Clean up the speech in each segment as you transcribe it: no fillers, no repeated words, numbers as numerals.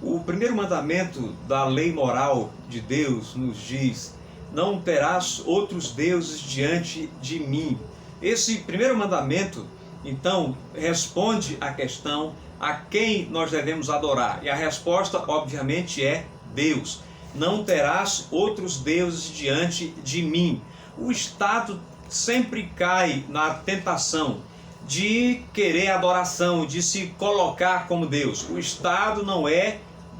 O primeiro mandamento da lei moral de Deus nos diz: não terás outros deuses diante de mim. Esse primeiro mandamento, então, responde à questão a quem nós devemos adorar. E a resposta, obviamente, é Deus. Não terás outros deuses diante de mim. O Estado sempre cai na tentação de querer adoração, de se colocar como Deus. O Estado não é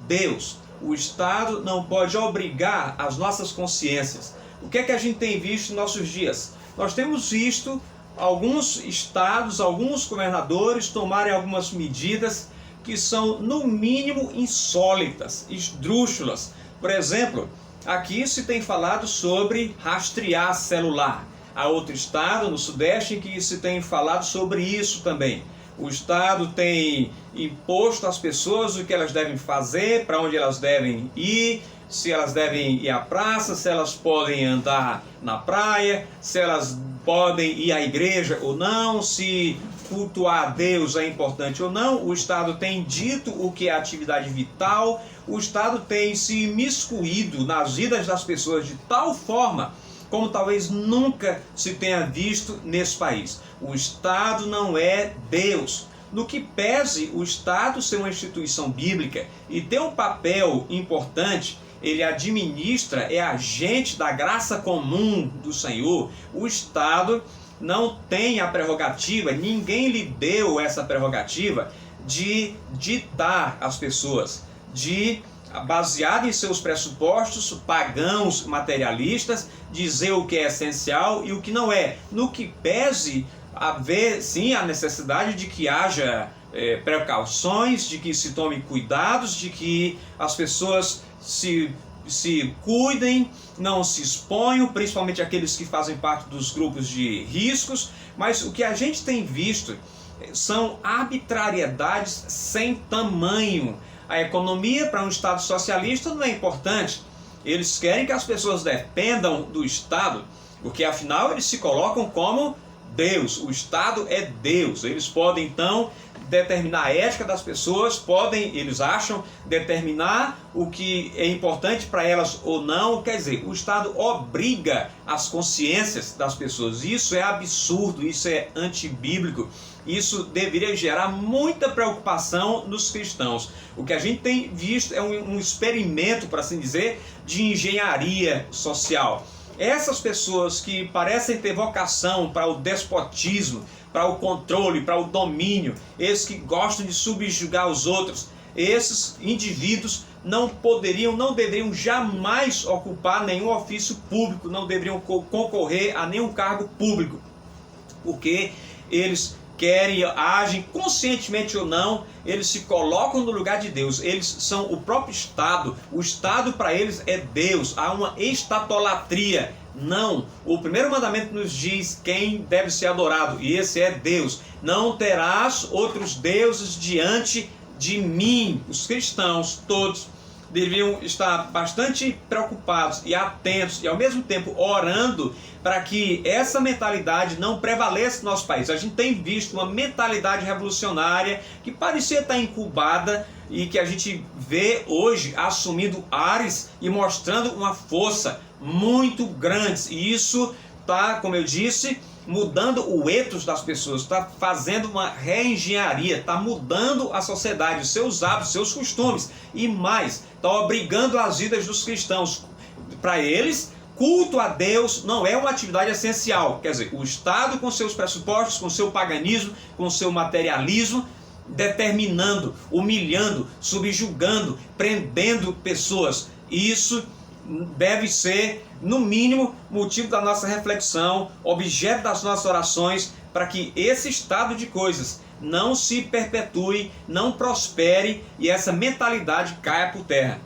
Deus. O Estado não pode obrigar as nossas consciências. O que é que a gente tem visto em nossos dias? Nós temos visto alguns estados, alguns governadores tomarem algumas medidas que são, no mínimo, insólitas, esdrúxulas. Por exemplo, aqui se tem falado sobre rastrear celular. Há outro estado, no Sudeste, em que se tem falado sobre isso também. O Estado tem imposto às pessoas o que elas devem fazer, para onde elas devem ir, se elas devem ir à praça, se elas podem andar na praia, se elas podem ir à igreja ou não, se cultuar a Deus é importante ou não. O Estado tem dito o que é atividade vital, o Estado tem se imiscuído nas vidas das pessoas de tal forma como talvez nunca se tenha visto nesse país. O Estado não é Deus. No que pese o Estado ser uma instituição bíblica e ter um papel importante, ele administra, é agente da graça comum do Senhor. O Estado não tem a prerrogativa, ninguém lhe deu essa prerrogativa de ditar às pessoas, baseado em seus pressupostos pagãos materialistas, dizer o que é essencial e o que não é. No que pese haver sim a necessidade de que haja precauções, de que se tome cuidados, de que as pessoas se cuidem, não se exponham, principalmente aqueles que fazem parte dos grupos de riscos. Mas o que a gente tem visto são arbitrariedades sem tamanho. A economia para um Estado socialista não é importante. Eles querem que as pessoas dependam do Estado, porque afinal eles se colocam como Deus. O Estado é Deus. Eles podem então determinar a ética das pessoas, podem, eles acham, determinar o que é importante para elas ou não. Quer dizer, o Estado obriga as consciências das pessoas. Isso é absurdo, isso é antibíblico. Isso deveria gerar muita preocupação nos cristãos. O que a gente tem visto é um experimento, por assim dizer, de engenharia social. Essas pessoas que parecem ter vocação para o despotismo, para o controle, para o domínio, esses que gostam de subjugar os outros, esses indivíduos não deveriam jamais ocupar nenhum ofício público, não deveriam concorrer a nenhum cargo público, porque eles querem, agem conscientemente ou não, eles se colocam no lugar de Deus. Eles são o próprio Estado. O Estado para eles é Deus. Há uma estatolatria. Não. O primeiro mandamento nos diz quem deve ser adorado, e esse é Deus. Não terás outros deuses diante de mim. Os cristãos todos deveriam estar bastante preocupados e atentos e ao mesmo tempo orando para que essa mentalidade não prevaleça no nosso país. A gente tem visto uma mentalidade revolucionária que parecia estar incubada e que a gente vê hoje assumindo ares e mostrando uma força muito grande. E isso está, como eu disse, mudando o ethos das pessoas, está fazendo uma reengenharia, está mudando a sociedade, os seus hábitos, os seus costumes e mais, está obrigando as vidas dos cristãos. Para eles, culto a Deus não é uma atividade essencial. Quer dizer, o Estado com seus pressupostos, com seu paganismo, com seu materialismo, determinando, humilhando, subjugando, prendendo pessoas. Isso deve ser, no mínimo, motivo da nossa reflexão, objeto das nossas orações, para que esse estado de coisas não se perpetue, não prospere e essa mentalidade caia por terra.